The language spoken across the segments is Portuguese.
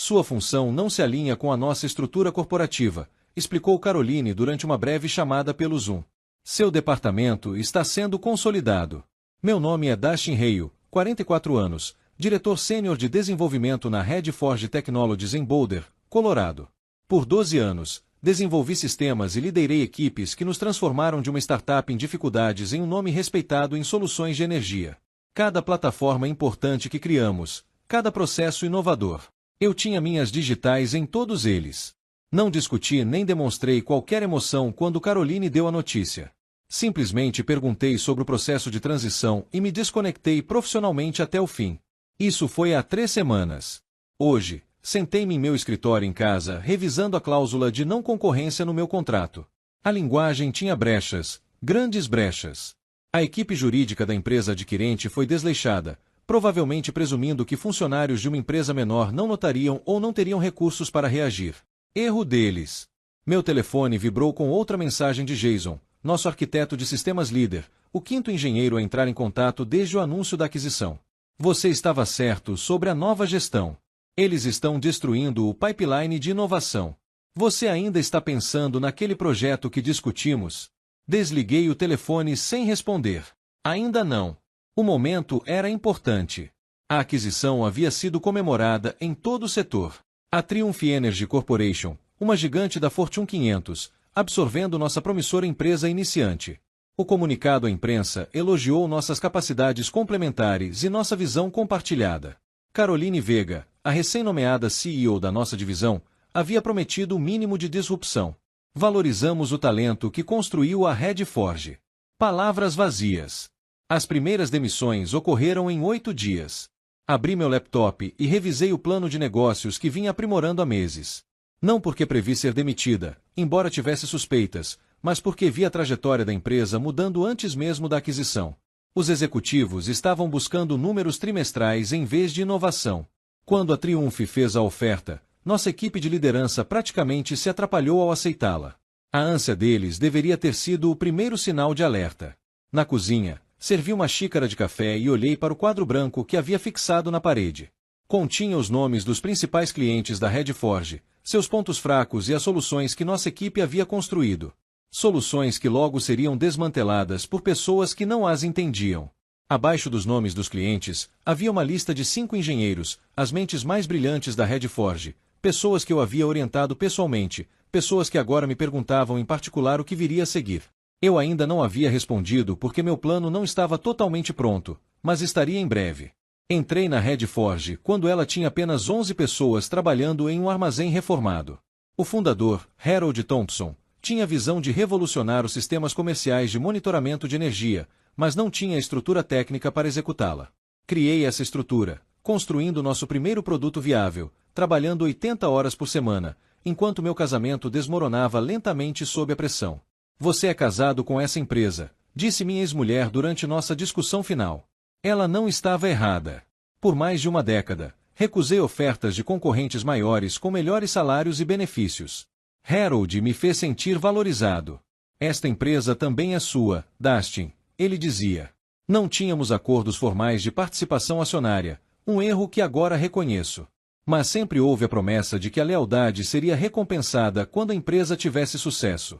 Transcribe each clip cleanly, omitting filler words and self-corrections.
Sua função não se alinha com a nossa estrutura corporativa, explicou Caroline durante uma breve chamada pelo Zoom. Seu departamento está sendo consolidado. Meu nome é Dustin Hale, 44 anos, diretor sênior de desenvolvimento na Redforge Technologies em Boulder, Colorado. Por 12 anos, desenvolvi sistemas e liderei equipes que nos transformaram de uma startup em dificuldades em um nome respeitado em soluções de energia. Cada plataforma importante que criamos, cada processo inovador. Eu tinha minhas digitais em todos eles. Não discuti nem demonstrei qualquer emoção quando Caroline deu a notícia. Simplesmente perguntei sobre o processo de transição e me desconectei profissionalmente até o fim. Isso foi há 3 semanas. Hoje, sentei-me em meu escritório em casa revisando a cláusula de não concorrência no meu contrato. A linguagem tinha brechas, grandes brechas. A equipe jurídica da empresa adquirente foi desleixada, provavelmente presumindo que funcionários de uma empresa menor não notariam ou não teriam recursos para reagir. Erro deles. Meu telefone vibrou com outra mensagem de Jason, nosso arquiteto de sistemas líder, o 5º engenheiro a entrar em contato desde o anúncio da aquisição. Você estava certo sobre a nova gestão. Eles estão destruindo o pipeline de inovação. Você ainda está pensando naquele projeto que discutimos? Desliguei o telefone sem responder. Ainda não. O momento era importante. A aquisição havia sido comemorada em todo o setor. A Triumph Energy Corporation, uma gigante da Fortune 500, absorvendo nossa promissora empresa iniciante. O comunicado à imprensa elogiou nossas capacidades complementares e nossa visão compartilhada. Caroline Vega, a recém-nomeada CEO da nossa divisão, havia prometido o mínimo de disrupção. Valorizamos o talento que construiu a Redforge. Palavras vazias. As primeiras demissões ocorreram em 8 dias. Abri meu laptop e revisei o plano de negócios que vinha aprimorando há meses. Não porque previ ser demitida, embora tivesse suspeitas, mas porque vi a trajetória da empresa mudando antes mesmo da aquisição. Os executivos estavam buscando números trimestrais em vez de inovação. Quando a Triumph fez a oferta, nossa equipe de liderança praticamente se atrapalhou ao aceitá-la. A ânsia deles deveria ter sido o primeiro sinal de alerta. Na cozinha, servi uma xícara de café e olhei para o quadro branco que havia fixado na parede. Continha os nomes dos principais clientes da Redforge, seus pontos fracos e as soluções que nossa equipe havia construído. Soluções que logo seriam desmanteladas por pessoas que não as entendiam. Abaixo dos nomes dos clientes, havia uma lista de 5 engenheiros, as mentes mais brilhantes da Redforge, pessoas que eu havia orientado pessoalmente, pessoas que agora me perguntavam em particular o que viria a seguir. Eu ainda não havia respondido porque meu plano não estava totalmente pronto, mas estaria em breve. Entrei na Redforge quando ela tinha apenas 11 pessoas trabalhando em um armazém reformado. O fundador, Harold Thompson, tinha a visão de revolucionar os sistemas comerciais de monitoramento de energia, mas não tinha a estrutura técnica para executá-la. Criei essa estrutura, construindo nosso primeiro produto viável, trabalhando 80 horas por semana, enquanto meu casamento desmoronava lentamente sob a pressão. Você é casado com essa empresa, disse minha ex-mulher durante nossa discussão final. Ela não estava errada. Por mais de uma década, recusei ofertas de concorrentes maiores com melhores salários e benefícios. Harold me fez sentir valorizado. Esta empresa também é sua, Dustin, ele dizia. Não tínhamos acordos formais de participação acionária, um erro que agora reconheço. Mas sempre houve a promessa de que a lealdade seria recompensada quando a empresa tivesse sucesso.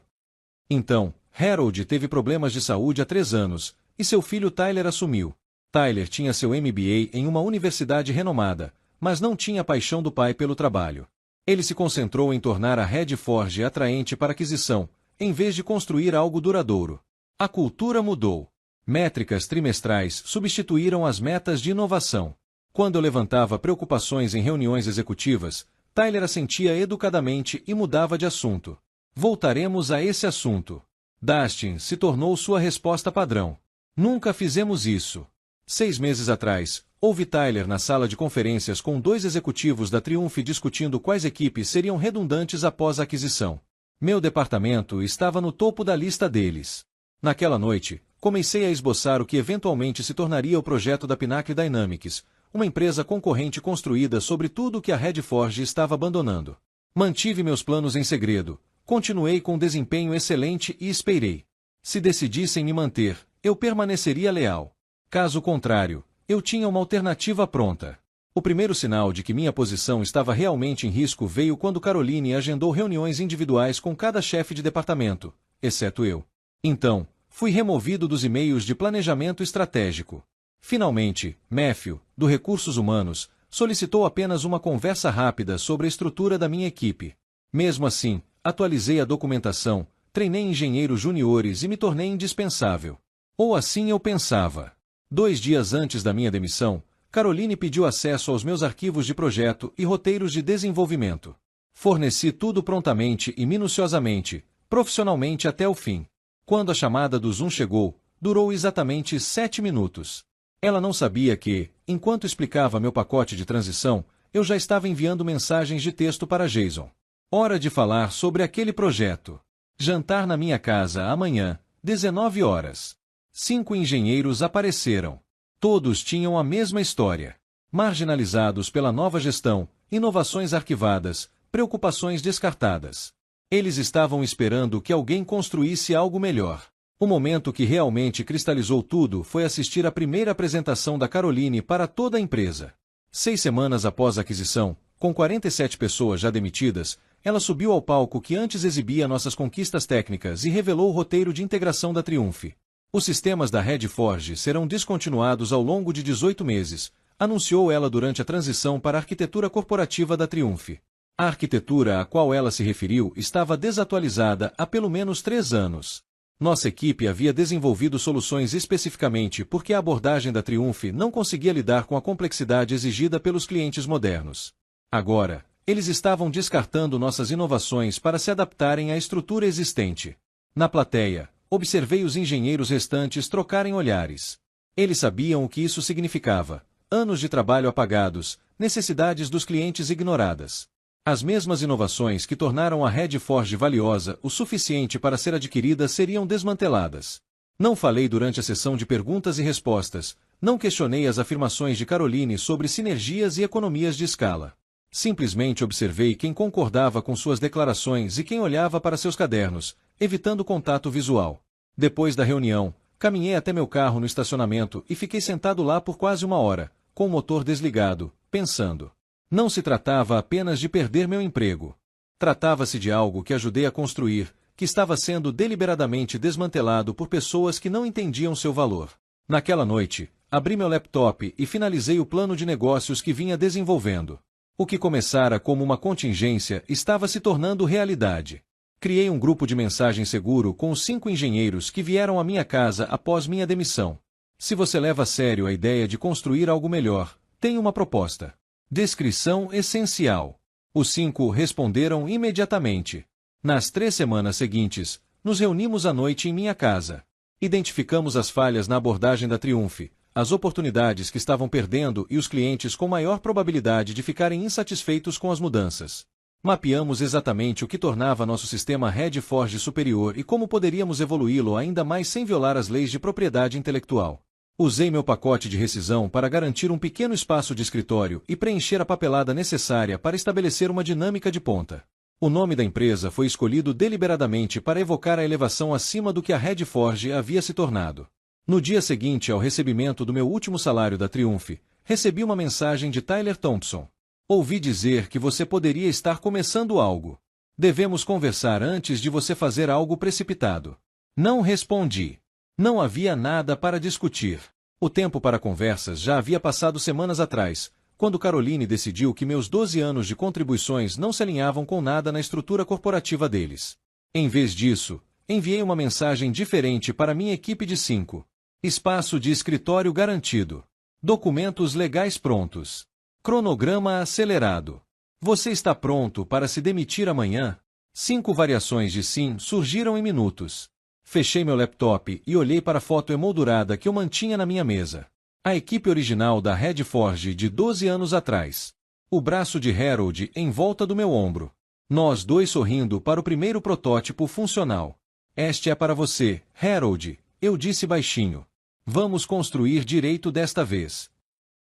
Então, Harold teve problemas de saúde há 3 anos, e seu filho Tyler assumiu. Tyler tinha seu MBA em uma universidade renomada, mas não tinha a paixão do pai pelo trabalho. Ele se concentrou em tornar a Redforge atraente para aquisição, em vez de construir algo duradouro. A cultura mudou. Métricas trimestrais substituíram as metas de inovação. Quando eu levantava preocupações em reuniões executivas, Tyler assentia educadamente e mudava de assunto. Voltaremos a esse assunto. Dustin se tornou sua resposta padrão. Nunca fizemos isso. 6 meses atrás, houve Tyler na sala de conferências com 2 executivos da Triumph discutindo quais equipes seriam redundantes após a aquisição. Meu departamento estava no topo da lista deles. Naquela noite, comecei a esboçar o que eventualmente se tornaria o projeto da Pinnacle Dynamics, uma empresa concorrente construída sobre tudo o que a Redforge estava abandonando. Mantive meus planos em segredo, continuei com desempenho excelente e esperei. Se decidissem me manter, eu permaneceria leal. Caso contrário, eu tinha uma alternativa pronta. O primeiro sinal de que minha posição estava realmente em risco veio quando Caroline agendou reuniões individuais com cada chefe de departamento, exceto eu. Então, fui removido dos e-mails de planejamento estratégico. Finalmente, Matthew, do Recursos Humanos, solicitou apenas uma conversa rápida sobre a estrutura da minha equipe. Mesmo assim, atualizei a documentação, treinei engenheiros juniores e me tornei indispensável. Ou assim eu pensava. 2 dias antes da minha demissão, Caroline pediu acesso aos meus arquivos de projeto e roteiros de desenvolvimento. Forneci tudo prontamente e minuciosamente, profissionalmente até o fim. Quando a chamada do Zoom chegou, durou exatamente 7 minutos. Ela não sabia que, enquanto explicava meu pacote de transição, eu já estava enviando mensagens de texto para Jason. Hora de falar sobre aquele projeto. Jantar na minha casa amanhã, 19 horas. 5 engenheiros apareceram. Todos tinham a mesma história. Marginalizados pela nova gestão, inovações arquivadas, preocupações descartadas. Eles estavam esperando que alguém construísse algo melhor. O momento que realmente cristalizou tudo foi assistir à primeira apresentação da Caroline para toda a empresa. 6 semanas após a aquisição, com 47 pessoas já demitidas, ela subiu ao palco que antes exibia nossas conquistas técnicas e revelou o roteiro de integração da Triumph. Os sistemas da Redforge serão descontinuados ao longo de 18 meses, anunciou ela durante a transição para a arquitetura corporativa da Triumph. A arquitetura a qual ela se referiu estava desatualizada há pelo menos 3 anos. Nossa equipe havia desenvolvido soluções especificamente porque a abordagem da Triumph não conseguia lidar com a complexidade exigida pelos clientes modernos. Agora, eles estavam descartando nossas inovações para se adaptarem à estrutura existente. Na plateia, observei os engenheiros restantes trocarem olhares. Eles sabiam o que isso significava: anos de trabalho apagados, necessidades dos clientes ignoradas. As mesmas inovações que tornaram a Redforge valiosa o suficiente para ser adquirida seriam desmanteladas. Não falei durante a sessão de perguntas e respostas, não questionei as afirmações de Caroline sobre sinergias e economias de escala. Simplesmente observei quem concordava com suas declarações e quem olhava para seus cadernos, evitando contato visual. Depois da reunião, caminhei até meu carro no estacionamento e fiquei sentado lá por quase 1 hora, com o motor desligado, pensando. Não se tratava apenas de perder meu emprego. Tratava-se de algo que ajudei a construir, que estava sendo deliberadamente desmantelado por pessoas que não entendiam seu valor. Naquela noite, abri meu laptop e finalizei o plano de negócios que vinha desenvolvendo. O que começara como uma contingência estava se tornando realidade. Criei um grupo de mensagem seguro com os 5 engenheiros que vieram à minha casa após minha demissão. Se você leva a sério a ideia de construir algo melhor, tenho uma proposta. Descrição essencial. Os 5 responderam imediatamente. Nas 3 semanas seguintes, nos reunimos à noite em minha casa. Identificamos as falhas na abordagem da Triumph, as oportunidades que estavam perdendo e os clientes com maior probabilidade de ficarem insatisfeitos com as mudanças. Mapeamos exatamente o que tornava nosso sistema Redforge superior e como poderíamos evoluí-lo ainda mais sem violar as leis de propriedade intelectual. Usei meu pacote de rescisão para garantir um pequeno espaço de escritório e preencher a papelada necessária para estabelecer uma dinâmica de ponta. O nome da empresa foi escolhido deliberadamente para evocar a elevação acima do que a Redforge havia se tornado. No dia seguinte ao recebimento do meu último salário da Triumph, recebi uma mensagem de Tyler Thompson. Ouvi dizer que você poderia estar começando algo. Devemos conversar antes de você fazer algo precipitado. Não respondi. Não havia nada para discutir. O tempo para conversas já havia passado semanas atrás, quando Caroline decidiu que meus 12 anos de contribuições não se alinhavam com nada na estrutura corporativa deles. Em vez disso, enviei uma mensagem diferente para minha equipe de 5. Espaço de escritório garantido. Documentos legais prontos. Cronograma acelerado. Você está pronto para se demitir amanhã? 5 variações de sim surgiram em minutos. Fechei meu laptop e olhei para a foto emoldurada que eu mantinha na minha mesa. A equipe original da Redforge de 12 anos atrás. O braço de Harold em volta do meu ombro. Nós 2 sorrindo para o primeiro protótipo funcional. Este é para você, Harold, eu disse baixinho. Vamos construir direito desta vez.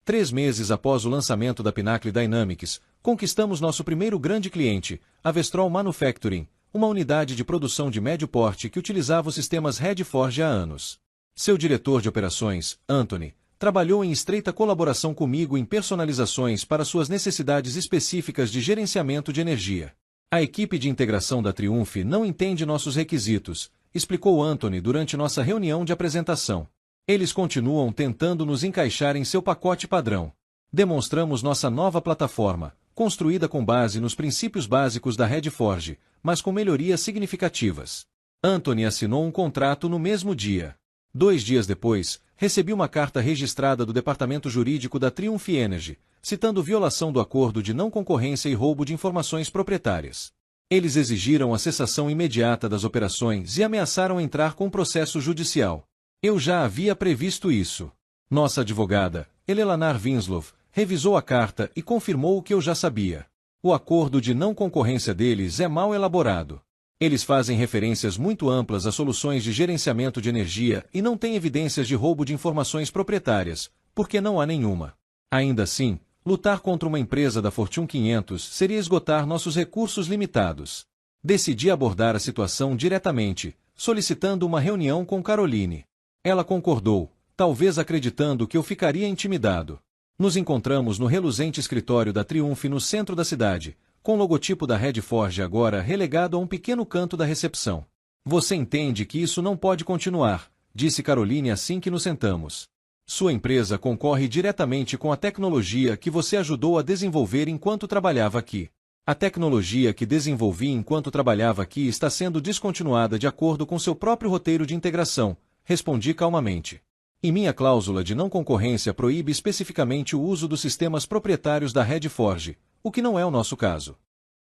3 meses após o lançamento da Pinnacle Dynamics, conquistamos nosso primeiro grande cliente, a Vestron Manufacturing, uma unidade de produção de médio porte que utilizava os sistemas Redforge há anos. Seu diretor de operações, Anthony, trabalhou em estreita colaboração comigo em personalizações para suas necessidades específicas de gerenciamento de energia. A equipe de integração da Triumph não entende nossos requisitos, explicou Anthony durante nossa reunião de apresentação. Eles continuam tentando nos encaixar em seu pacote padrão. Demonstramos nossa nova plataforma, construída com base nos princípios básicos da Redforge, mas com melhorias significativas. Anthony assinou um contrato no mesmo dia. 2 dias depois, recebi uma carta registrada do Departamento Jurídico da Triumph Energy, citando violação do acordo de não concorrência e roubo de informações proprietárias. Eles exigiram a cessação imediata das operações e ameaçaram entrar com processo judicial. Eu já havia previsto isso. Nossa advogada, Eleanor Winslow, revisou a carta e confirmou o que eu já sabia. O acordo de não concorrência deles é mal elaborado. Eles fazem referências muito amplas a soluções de gerenciamento de energia e não têm evidências de roubo de informações proprietárias, porque não há nenhuma. Ainda assim, lutar contra uma empresa da Fortune 500 seria esgotar nossos recursos limitados. Decidi abordar a situação diretamente, solicitando uma reunião com Caroline. Ela concordou, talvez acreditando que eu ficaria intimidado. Nos encontramos no reluzente escritório da Triumph no centro da cidade, com o logotipo da Redforge agora relegado a um pequeno canto da recepção. Você entende que isso não pode continuar, disse Caroline assim que nos sentamos. Sua empresa concorre diretamente com a tecnologia que você ajudou a desenvolver enquanto trabalhava aqui. A tecnologia que desenvolvi enquanto trabalhava aqui está sendo descontinuada de acordo com seu próprio roteiro de integração, respondi calmamente. E minha cláusula de não concorrência proíbe especificamente o uso dos sistemas proprietários da Redforge, o que não é o nosso caso.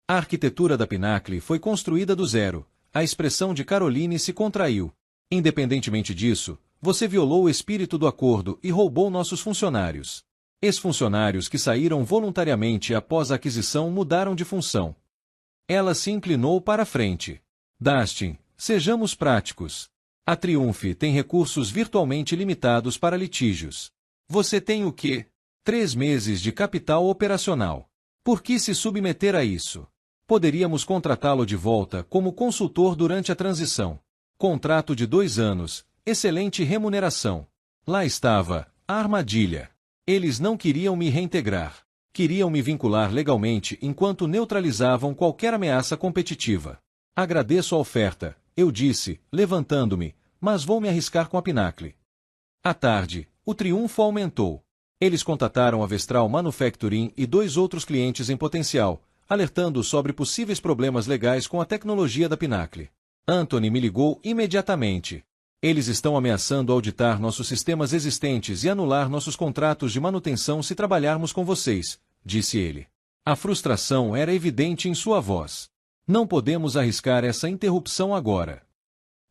A arquitetura da Pinnacle foi construída do zero, a expressão de Caroline se contraiu. Independentemente disso, você violou o espírito do acordo e roubou nossos funcionários. Ex-funcionários que saíram voluntariamente após a aquisição mudaram de função. Ela se inclinou para a frente. Dustin, sejamos práticos. A Triumph tem recursos virtualmente limitados para litígios. Você tem o quê? 3 meses de capital operacional. Por que se submeter a isso? Poderíamos contratá-lo de volta como consultor durante a transição. Contrato de 2 anos, excelente remuneração. Lá estava, a armadilha. Eles não queriam me reintegrar. Queriam me vincular legalmente enquanto neutralizavam qualquer ameaça competitiva. Agradeço a oferta, eu disse, levantando-me, mas vou me arriscar com a Pinnacle. À tarde, o triunfo aumentou. Eles contataram a Vestral Manufacturing e 2 outros clientes em potencial, alertando sobre possíveis problemas legais com a tecnologia da Pinnacle. Anthony me ligou imediatamente. Eles estão ameaçando auditar nossos sistemas existentes e anular nossos contratos de manutenção se trabalharmos com vocês, disse ele. A frustração era evidente em sua voz. Não podemos arriscar essa interrupção agora.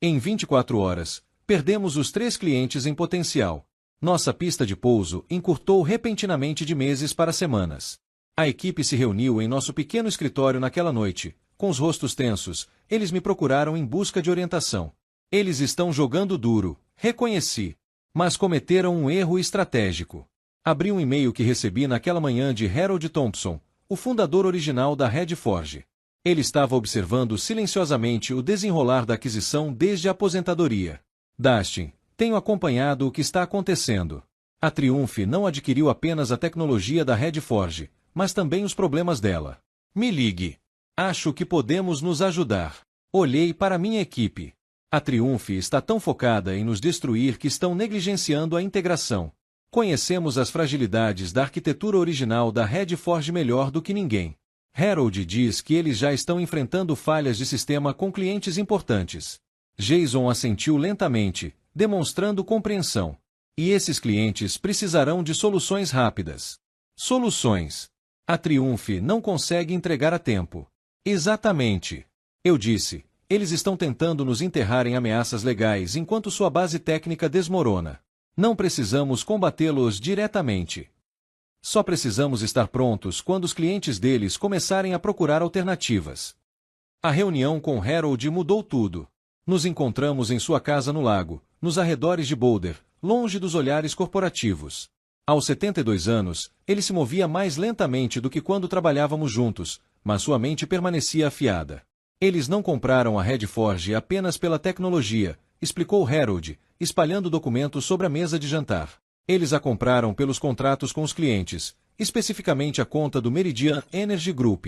Em 24 horas, perdemos os 3 clientes em potencial. Nossa pista de pouso encurtou repentinamente de meses para semanas. A equipe se reuniu em nosso pequeno escritório naquela noite. Com os rostos tensos, eles me procuraram em busca de orientação. Eles estão jogando duro, reconheci. Mas cometeram um erro estratégico. Abri um e-mail que recebi naquela manhã de Harold Thompson, o fundador original da Redforge. Ele estava observando silenciosamente o desenrolar da aquisição desde a aposentadoria. Dustin, tenho acompanhado o que está acontecendo. A Triumph não adquiriu apenas a tecnologia da Redforge, mas também os problemas dela. Me ligue. Acho que podemos nos ajudar. Olhei para minha equipe. A Triumph está tão focada em nos destruir que estão negligenciando a integração. Conhecemos as fragilidades da arquitetura original da Redforge melhor do que ninguém. Harold diz que eles já estão enfrentando falhas de sistema com clientes importantes. Jason assentiu lentamente, demonstrando compreensão. E esses clientes precisarão de soluções rápidas. Soluções. A Triumph não consegue entregar a tempo. Exatamente. Eu disse. Eles estão tentando nos enterrar em ameaças legais enquanto sua base técnica desmorona. Não precisamos combatê-los diretamente. Só precisamos estar prontos quando os clientes deles começarem a procurar alternativas. A reunião com Harold mudou tudo. Nos encontramos em sua casa no lago, nos arredores de Boulder, longe dos olhares corporativos. Aos 72 anos, ele se movia mais lentamente do que quando trabalhávamos juntos, mas sua mente permanecia afiada. Eles não compraram a Redforge apenas pela tecnologia, explicou Harold, espalhando documentos sobre a mesa de jantar. Eles a compraram pelos contratos com os clientes, especificamente a conta do Meridian Energy Group.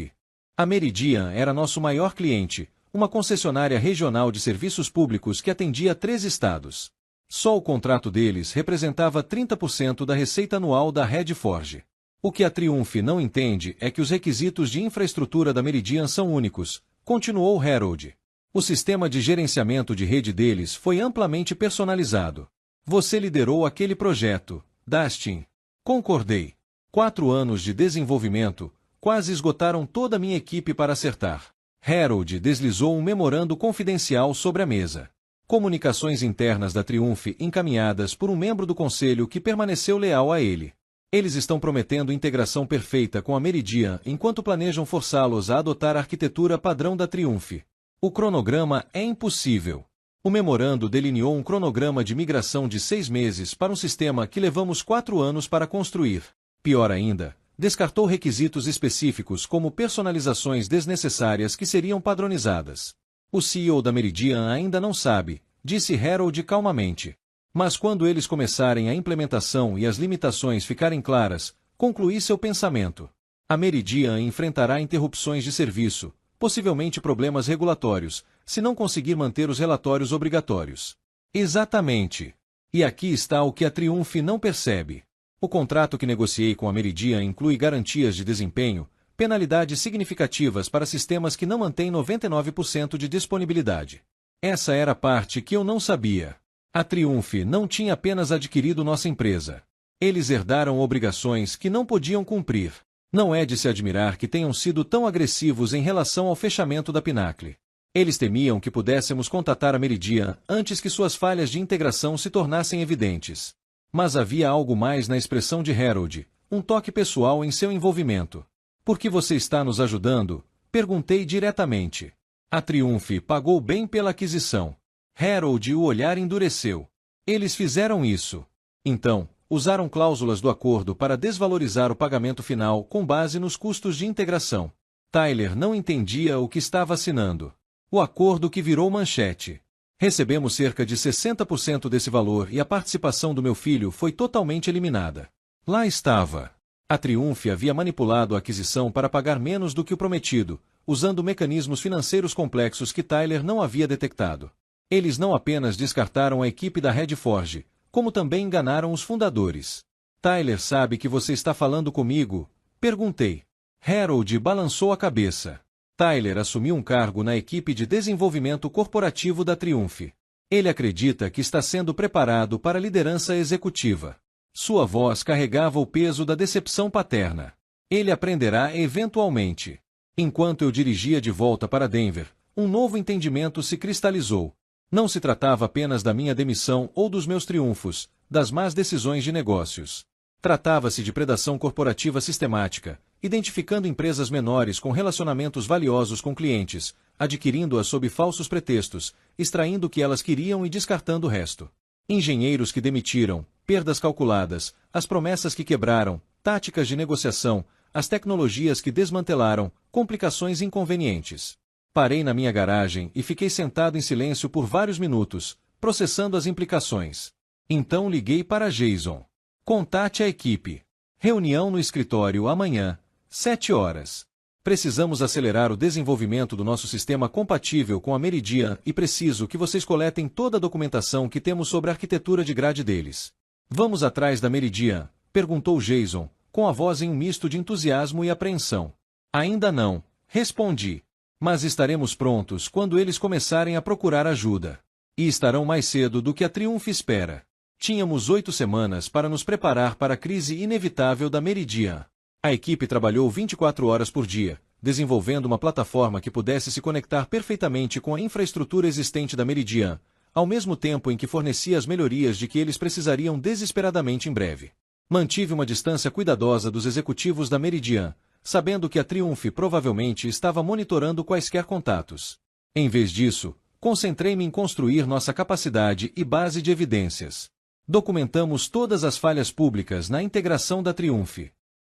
A Meridian era nosso maior cliente, uma concessionária regional de serviços públicos que atendia 3 estados. Só o contrato deles representava 30% da receita anual da Redforge. O que a Triumph não entende é que os requisitos de infraestrutura da Meridian são únicos, continuou Harold. O sistema de gerenciamento de rede deles foi amplamente personalizado. Você liderou aquele projeto, Dustin. Concordei. 4 anos de desenvolvimento quase esgotaram toda a minha equipe para acertar. Harold deslizou um memorando confidencial sobre a mesa. Comunicações internas da Triumph encaminhadas por um membro do conselho que permaneceu leal a ele. Eles estão prometendo integração perfeita com a Meridian enquanto planejam forçá-los a adotar a arquitetura padrão da Triumph. O cronograma é impossível. O memorando delineou um cronograma de migração de 6 meses para um sistema que levamos 4 anos para construir. Pior ainda, descartou requisitos específicos como personalizações desnecessárias que seriam padronizadas. O CEO da Meridian ainda não sabe, disse Harold calmamente. Mas quando eles começarem a implementação e as limitações ficarem claras, concluí seu pensamento. A Meridian enfrentará interrupções de serviço, possivelmente problemas regulatórios, se não conseguir manter os relatórios obrigatórios. Exatamente. E aqui está o que a Triumph não percebe. O contrato que negociei com a Meridian inclui garantias de desempenho, penalidades significativas para sistemas que não mantêm 99% de disponibilidade. Essa era a parte que eu não sabia. A Triumph não tinha apenas adquirido nossa empresa. Eles herdaram obrigações que não podiam cumprir. Não é de se admirar que tenham sido tão agressivos em relação ao fechamento da Pinnacle. Eles temiam que pudéssemos contatar a Meridian antes que suas falhas de integração se tornassem evidentes. Mas havia algo mais na expressão de Harold, um toque pessoal em seu envolvimento. Por que você está nos ajudando? Perguntei diretamente. A Triumph pagou bem pela aquisição. Harold o olhar endureceu. Eles fizeram isso. Então, usaram cláusulas do acordo para desvalorizar o pagamento final com base nos custos de integração. Tyler não entendia o que estava assinando. O acordo que virou manchete. Recebemos cerca de 60% desse valor e a participação do meu filho foi totalmente eliminada. Lá estava. A Triumph havia manipulado a aquisição para pagar menos do que o prometido, usando mecanismos financeiros complexos que Tyler não havia detectado. Eles não apenas descartaram a equipe da Redforge, como também enganaram os fundadores. Tyler sabe que você está falando comigo? Perguntei. Harold balançou a cabeça. Tyler assumiu um cargo na equipe de desenvolvimento corporativo da Triumph. Ele acredita que está sendo preparado para a liderança executiva. Sua voz carregava o peso da decepção paterna. Ele aprenderá eventualmente. Enquanto eu dirigia de volta para Denver, um novo entendimento se cristalizou. Não se tratava apenas da minha demissão ou dos meus triunfos, das más decisões de negócios. Tratava-se de predação corporativa sistemática, identificando empresas menores com relacionamentos valiosos com clientes, adquirindo-as sob falsos pretextos, extraindo o que elas queriam e descartando o resto. Engenheiros que demitiram, perdas calculadas, as promessas que quebraram, táticas de negociação, as tecnologias que desmantelaram, complicações inconvenientes. Parei na minha garagem e fiquei sentado em silêncio por vários minutos, processando as implicações. Então liguei para Jason. Contate a equipe. Reunião no escritório amanhã, 7 horas. Precisamos acelerar o desenvolvimento do nosso sistema compatível com a Meridian e preciso que vocês coletem toda a documentação que temos sobre a arquitetura de grade deles. Vamos atrás da Meridian? Perguntou Jason, com a voz em um misto de entusiasmo e apreensão. Ainda não, respondi. Mas estaremos prontos quando eles começarem a procurar ajuda. E estarão mais cedo do que a Triumph espera. Tínhamos 8 semanas para nos preparar para a crise inevitável da Meridian. A equipe trabalhou 24 horas por dia, desenvolvendo uma plataforma que pudesse se conectar perfeitamente com a infraestrutura existente da Meridian, ao mesmo tempo em que fornecia as melhorias de que eles precisariam desesperadamente em breve. Mantive uma distância cuidadosa dos executivos da Meridian, sabendo que a Triumph provavelmente estava monitorando quaisquer contatos. Em vez disso, concentrei-me em construir nossa capacidade e base de evidências. Documentamos todas as falhas públicas na integração da Triumph.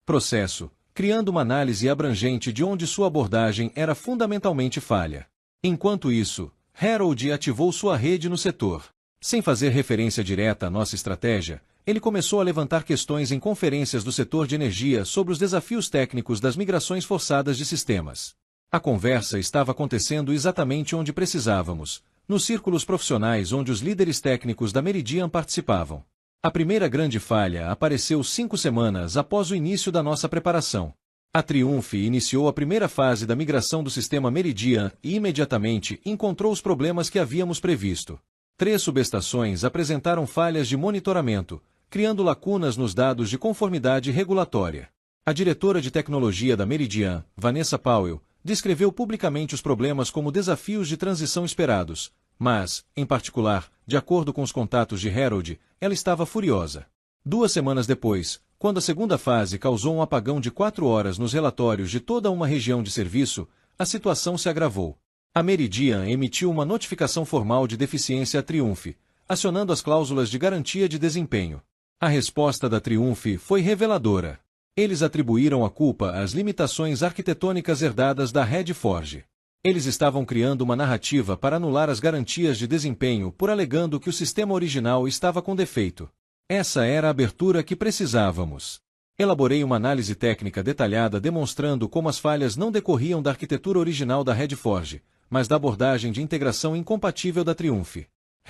Processo, criando uma análise abrangente de onde sua abordagem era fundamentalmente falha. Enquanto isso, Harold ativou sua rede no setor. Sem fazer referência direta à nossa estratégia, Ele começou a levantar questões em conferências do setor de energia sobre os desafios técnicos das migrações forçadas de sistemas. A conversa estava acontecendo exatamente onde precisávamos, nos círculos profissionais onde os líderes técnicos da Meridian participavam. A primeira grande falha apareceu 5 semanas após o início da nossa preparação. A Triumph iniciou a primeira fase da migração do sistema Meridian e imediatamente encontrou os problemas que havíamos previsto. 3 subestações apresentaram falhas de monitoramento, criando lacunas nos dados de conformidade regulatória. A diretora de tecnologia da Meridian, Vanessa Powell, descreveu publicamente os problemas como desafios de transição esperados, mas, em particular, de acordo com os contatos de Harold, ela estava furiosa. 2 semanas depois, quando a segunda fase causou um apagão de 4 horas nos relatórios de toda uma região de serviço, a situação se agravou. A Meridian emitiu uma notificação formal de deficiência à Triumph, acionando as cláusulas de garantia de desempenho. A resposta da Triumph foi reveladora. Eles atribuíram a culpa às limitações arquitetônicas herdadas da Redforge. Eles estavam criando uma narrativa para anular as garantias de desempenho por alegando que o sistema original estava com defeito. Essa era a abertura que precisávamos. Elaborei uma análise técnica detalhada demonstrando como as falhas não decorriam da arquitetura original da Redforge, mas da abordagem de integração incompatível da Triumph.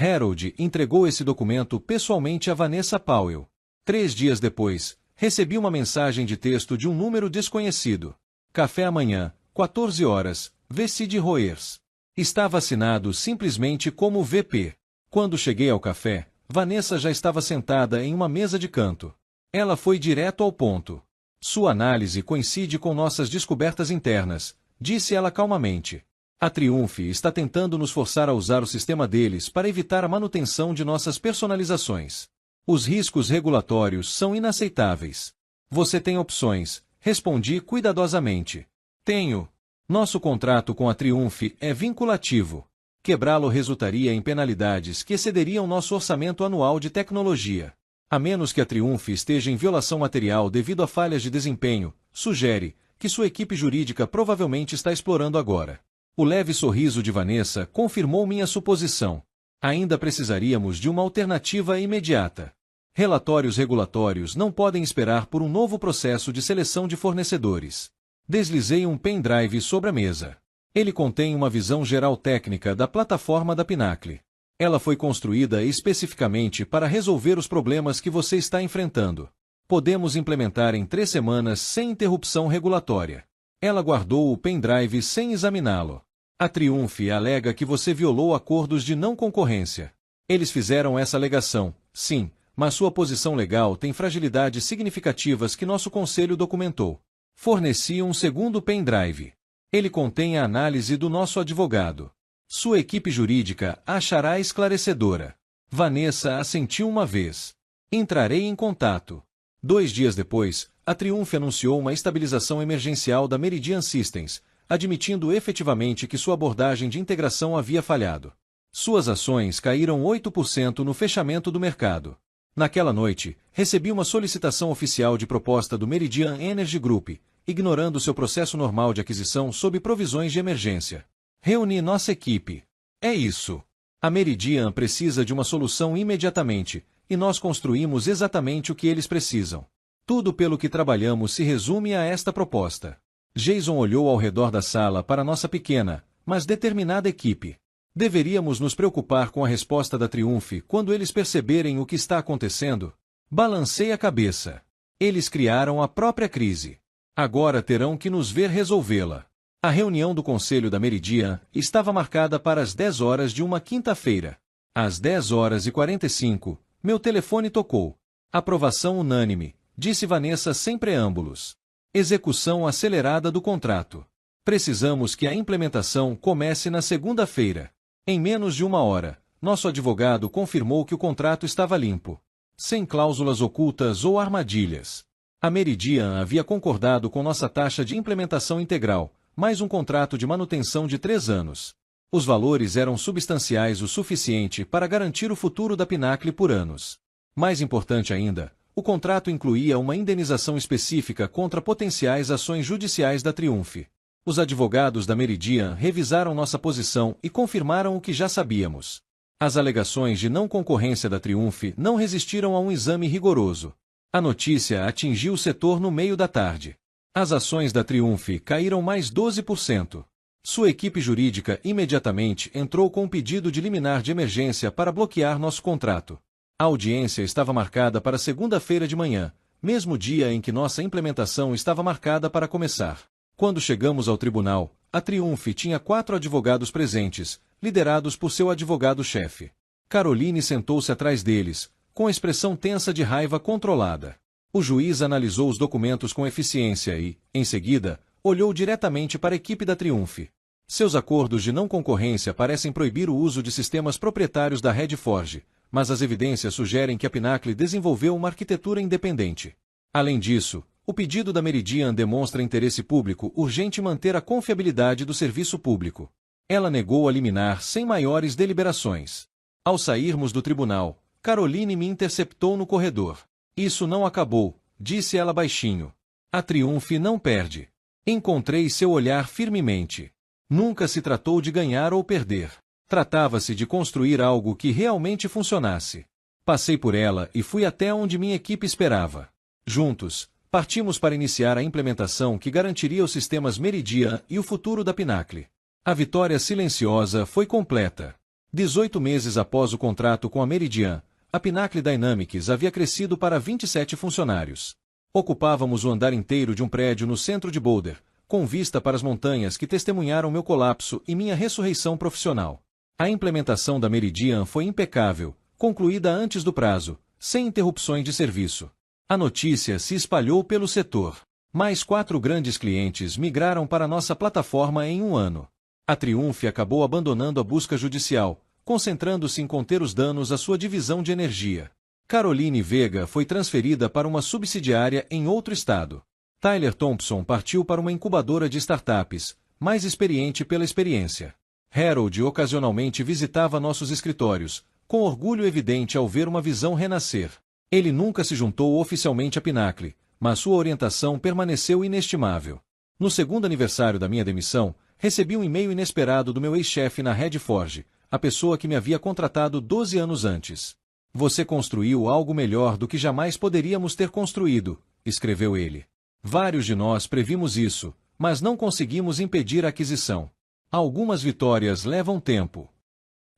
Harold entregou esse documento pessoalmente a Vanessa Powell. 3 dias depois, recebi uma mensagem de texto de um número desconhecido. Café amanhã, 14 horas, VC Roers. Estava assinado simplesmente como VP. Quando cheguei ao café, Vanessa já estava sentada em uma mesa de canto. Ela foi direto ao ponto. Sua análise coincide com nossas descobertas internas, disse ela calmamente. A Triumph está tentando nos forçar a usar o sistema deles para evitar a manutenção de nossas personalizações. Os riscos regulatórios são inaceitáveis. Você tem opções, respondi cuidadosamente. Tenho. Nosso contrato com a Triumph é vinculativo. Quebrá-lo resultaria em penalidades que excederiam nosso orçamento anual de tecnologia. A menos que a Triumph esteja em violação material devido a falhas de desempenho, sugere, que sua equipe jurídica provavelmente está explorando agora. O leve sorriso de Vanessa confirmou minha suposição. Ainda precisaríamos de uma alternativa imediata. Relatórios regulatórios não podem esperar por um novo processo de seleção de fornecedores. Deslizei um pendrive sobre a mesa. Ele contém uma visão geral técnica da plataforma da Pinacle. Ela foi construída especificamente para resolver os problemas que você está enfrentando. Podemos implementar em 3 semanas sem interrupção regulatória. Ela guardou o pendrive sem examiná-lo. A Triumph alega que você violou acordos de não concorrência. Eles fizeram essa alegação, sim, mas sua posição legal tem fragilidades significativas que nosso conselho documentou. Forneci um segundo pendrive. Ele contém a análise do nosso advogado. Sua equipe jurídica achará esclarecedora. Vanessa assentiu uma vez. Entrarei em contato. 2 dias depois, a Triumph anunciou uma estabilização emergencial da Meridian Systems, admitindo efetivamente que sua abordagem de integração havia falhado. Suas ações caíram 8% no fechamento do mercado. Naquela noite, recebi uma solicitação oficial de proposta do Meridian Energy Group, ignorando seu processo normal de aquisição sob provisões de emergência. Reuni nossa equipe. É isso. A Meridian precisa de uma solução imediatamente, e nós construímos exatamente o que eles precisam. Tudo pelo que trabalhamos se resume a esta proposta. Jason olhou ao redor da sala para nossa pequena, mas determinada equipe. Deveríamos nos preocupar com a resposta da Triumph quando eles perceberem o que está acontecendo? Balancei a cabeça. Eles criaram a própria crise. Agora terão que nos ver resolvê-la. A reunião do Conselho da Meridian estava marcada para as 10 horas de uma quinta-feira. Às 10h45, meu telefone tocou. Aprovação unânime, disse Vanessa sem preâmbulos. Execução acelerada do contrato. Precisamos que a implementação comece na segunda-feira. Em menos de 1 hora, nosso advogado confirmou que o contrato estava limpo. Sem cláusulas ocultas ou armadilhas. A Meridian havia concordado com nossa taxa de implementação integral, mais um contrato de manutenção de 3 anos. Os valores eram substanciais o suficiente para garantir o futuro da Pinacle por anos. Mais importante ainda, o contrato incluía uma indenização específica contra potenciais ações judiciais da Triumph. Os advogados da Meridian revisaram nossa posição e confirmaram o que já sabíamos. As alegações de não concorrência da Triumph não resistiram a um exame rigoroso. A notícia atingiu o setor no meio da tarde. As ações da Triumph caíram mais 12%. Sua equipe jurídica imediatamente entrou com um pedido de liminar de emergência para bloquear nosso contrato. A audiência estava marcada para segunda-feira de manhã, mesmo dia em que nossa implementação estava marcada para começar. Quando chegamos ao tribunal, a Triumph tinha 4 advogados presentes, liderados por seu advogado-chefe. Caroline sentou-se atrás deles, com expressão tensa de raiva controlada. O juiz analisou os documentos com eficiência e, em seguida, olhou diretamente para a equipe da Triumph. Seus acordos de não concorrência parecem proibir o uso de sistemas proprietários da Redforge, mas as evidências sugerem que a Pinacle desenvolveu uma arquitetura independente. Além disso, o pedido da Meridian demonstra interesse público urgente em manter a confiabilidade do serviço público. Ela negou a liminar sem maiores deliberações. Ao sairmos do tribunal, Caroline me interceptou no corredor. Isso não acabou, disse ela baixinho. A Triumph não perde. Encontrei seu olhar firmemente. Nunca se tratou de ganhar ou perder. Tratava-se de construir algo que realmente funcionasse. Passei por ela e fui até onde minha equipe esperava. Juntos, partimos para iniciar a implementação que garantiria os sistemas Meridian e o futuro da Pinacle. A vitória silenciosa foi completa. 18 meses após o contrato com a Meridian, a Pinacle Dynamics havia crescido para 27 funcionários. Ocupávamos o andar inteiro de um prédio no centro de Boulder, com vista para as montanhas que testemunharam meu colapso e minha ressurreição profissional. A implementação da Meridian foi impecável, concluída antes do prazo, sem interrupções de serviço. A notícia se espalhou pelo setor. Mais 4 grandes clientes migraram para nossa plataforma em um ano. A Triumph acabou abandonando a busca judicial, concentrando-se em conter os danos à sua divisão de energia. Caroline Vega foi transferida para uma subsidiária em outro estado. Tyler Thompson partiu para uma incubadora de startups, mais experiente pela experiência. Harold ocasionalmente visitava nossos escritórios, com orgulho evidente ao ver uma visão renascer. Ele nunca se juntou oficialmente à Pinacle, mas sua orientação permaneceu inestimável. No segundo aniversário da minha demissão, recebi um e-mail inesperado do meu ex-chefe na Redforge, a pessoa que me havia contratado 12 anos antes. Você construiu algo melhor do que jamais poderíamos ter construído, escreveu ele. Vários de nós previmos isso, mas não conseguimos impedir a aquisição. Algumas vitórias levam tempo.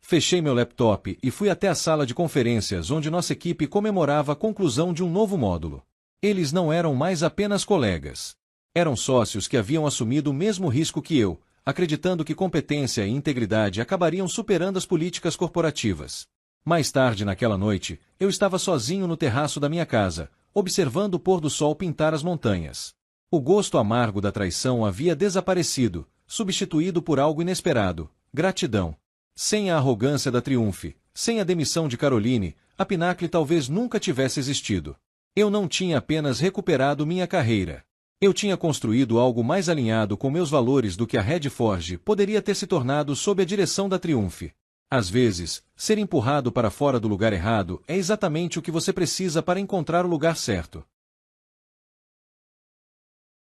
Fechei meu laptop e fui até a sala de conferências onde nossa equipe comemorava a conclusão de um novo módulo. Eles não eram mais apenas colegas. Eram sócios que haviam assumido o mesmo risco que eu, acreditando que competência e integridade acabariam superando as políticas corporativas. Mais tarde naquela noite, eu estava sozinho no terraço da minha casa, observando o pôr do sol pintar as montanhas. O gosto amargo da traição havia desaparecido, substituído por algo inesperado: gratidão. Sem a arrogância da Triumph, sem a demissão de Caroline, a Pinacle talvez nunca tivesse existido. Eu não tinha apenas recuperado minha carreira. Eu tinha construído algo mais alinhado com meus valores do que a Redforge poderia ter se tornado sob a direção da Triumph. Às vezes, ser empurrado para fora do lugar errado é exatamente o que você precisa para encontrar o lugar certo.